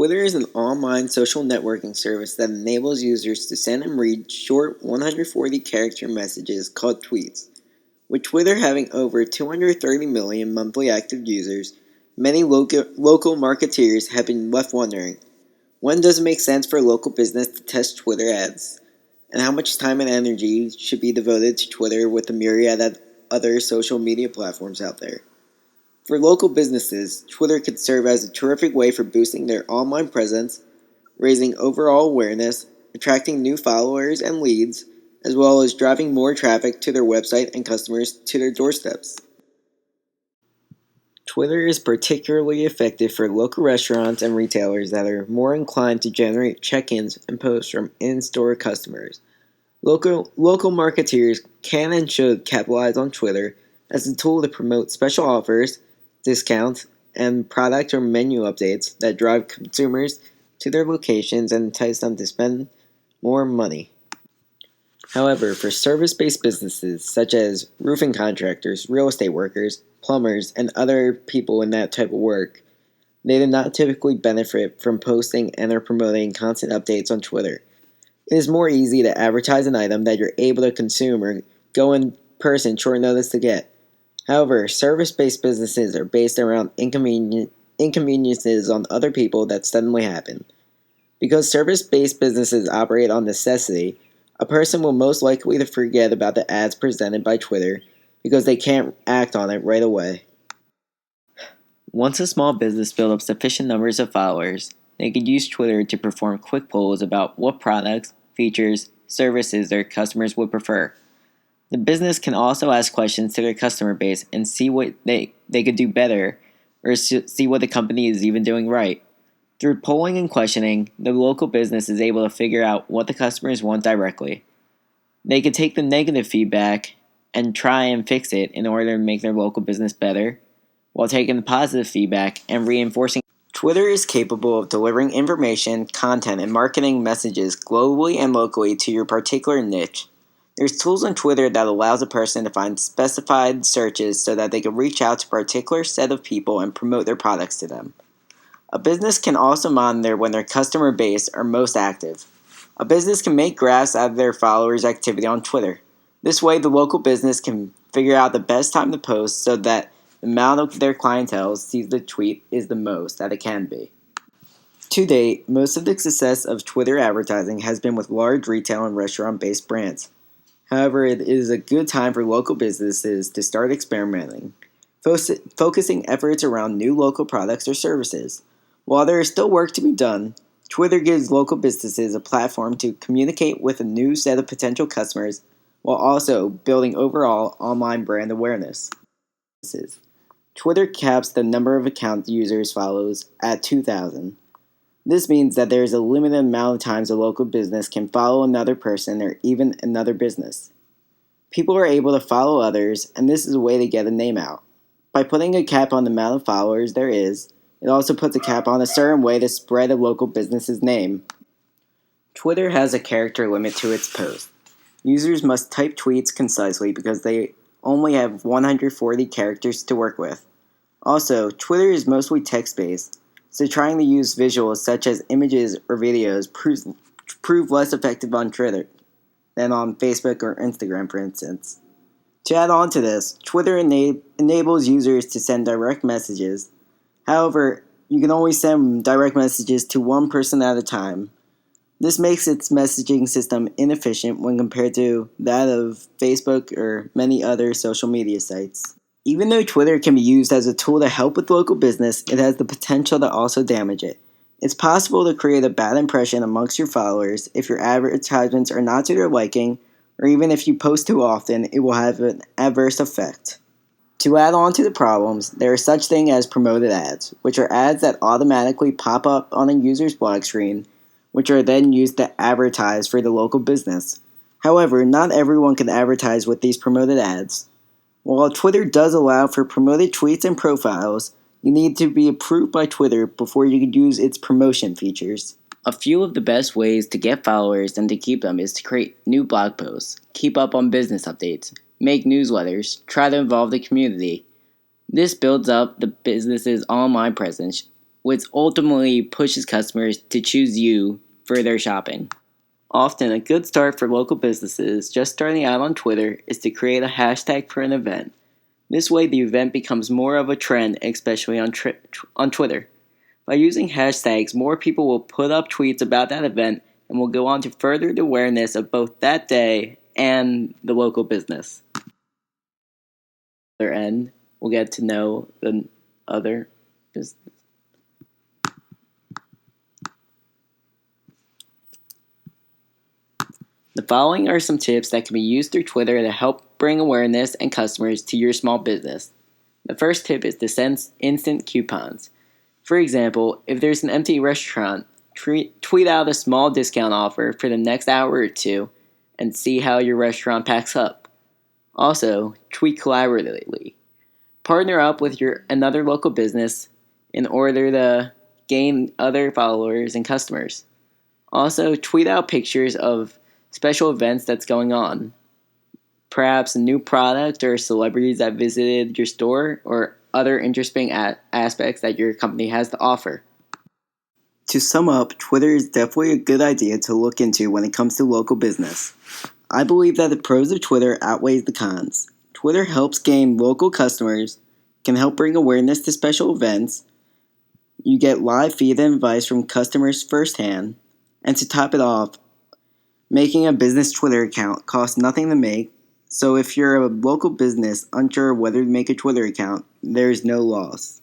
Twitter is an online social networking service that enables users to send and read short 140-character messages called tweets. With Twitter having over 230 million monthly active users, many local marketeers have been left wondering, when does it make sense for a local business to test Twitter ads? And how much time and energy should be devoted to Twitter with the myriad of other social media platforms out there? For local businesses, Twitter could serve as a terrific way for boosting their online presence, raising overall awareness, attracting new followers and leads, as well as driving more traffic to their website and customers to their doorsteps. Twitter is particularly effective for local restaurants and retailers that are more inclined to generate check-ins and posts from in-store customers. Local marketeers can and should capitalize on Twitter as a tool to promote special offers, discounts, and product or menu updates that drive consumers to their locations and entice them to spend more money. However, for service-based businesses such as roofing contractors, real estate workers, plumbers, and other people in that type of work, they do not typically benefit from posting and or promoting constant updates on Twitter. It is more easy to advertise an item that you're able to consume or go in person short notice to get. However, service-based businesses are based around inconveniences on other people that suddenly happen. Because service-based businesses operate on necessity, a person will most likely to forget about the ads presented by Twitter because they can't act on it right away. Once a small business builds up sufficient numbers of followers, they could use Twitter to perform quick polls about what products, features, services their customers would prefer. The business can also ask questions to their customer base and see what they could do better or see what the company is even doing right. Through polling and questioning, the local business is able to figure out what the customers want directly. They could take the negative feedback and try and fix it in order to make their local business better, while taking the positive feedback and reinforcing. Twitter is capable of delivering information, content, and marketing messages globally and locally to your particular niche. There's tools on Twitter that allows a person to find specified searches so that they can reach out to a particular set of people and promote their products to them. A business can also monitor when their customer base are most active. A business can make graphs out of their followers' activity on Twitter. This way, the local business can figure out the best time to post so that the amount of their clientele sees the tweet is the most that it can be. To date, most of the success of Twitter advertising has been with large retail and restaurant-based brands. However, it is a good time for local businesses to start experimenting, focusing efforts around new local products or services. While there is still work to be done, Twitter gives local businesses a platform to communicate with a new set of potential customers while also building overall online brand awareness. Twitter caps the number of account users follows at 2,000. This means that there is a limited amount of times a local business can follow another person or even another business. People are able to follow others, and this is a way to get a name out. By putting a cap on the amount of followers there is, it also puts a cap on a certain way to spread a local business's name. Twitter has a character limit to its posts. Users must type tweets concisely because they only have 140 characters to work with. Also, Twitter is mostly text-based, so trying to use visuals such as images or videos prove less effective on Twitter than on Facebook or Instagram, for instance. To add on to this, Twitter enables users to send direct messages. However, you can only send direct messages to one person at a time. This makes its messaging system inefficient when compared to that of Facebook or many other social media sites. Even though Twitter can be used as a tool to help with local business, it has the potential to also damage it. It's possible to create a bad impression amongst your followers if your advertisements are not to their liking, or even if you post too often, it will have an adverse effect. To add on to the problems, there is such thing as promoted ads, which are ads that automatically pop up on a user's blog screen, which are then used to advertise for the local business. However, not everyone can advertise with these promoted ads. While Twitter does allow for promoted tweets and profiles, you need to be approved by Twitter before you can use its promotion features. A few of the best ways to get followers and to keep them is to create new blog posts, keep up on business updates, make newsletters, try to involve the community. This builds up the business's online presence, which ultimately pushes customers to choose you for their shopping. Often, a good start for local businesses just starting out on Twitter is to create a hashtag for an event. This way, the event becomes more of a trend, especially on Twitter. By using hashtags, more people will put up tweets about that event and will go on to further the awareness of both that day and the local business. Other end, we'll get to know the other business. The following are some tips that can be used through Twitter to help bring awareness and customers to your small business. The first tip is to send instant coupons. For example, if there's an empty restaurant, tweet out a small discount offer for the next hour or two and see how your restaurant packs up. Also, tweet collaboratively. Partner up with another local business in order to gain other followers and customers. Also, tweet out pictures of special events that's going on. Perhaps a new product or celebrities that visited your store or other interesting aspects that your company has to offer. To sum up, Twitter is definitely a good idea to look into when it comes to local business. I believe that the pros of Twitter outweighs the cons. Twitter helps gain local customers, can help bring awareness to special events, you get live feed and advice from customers firsthand, and to top it off, making a business Twitter account costs nothing to make, so if you're a local business unsure whether to make a Twitter account, there is no loss.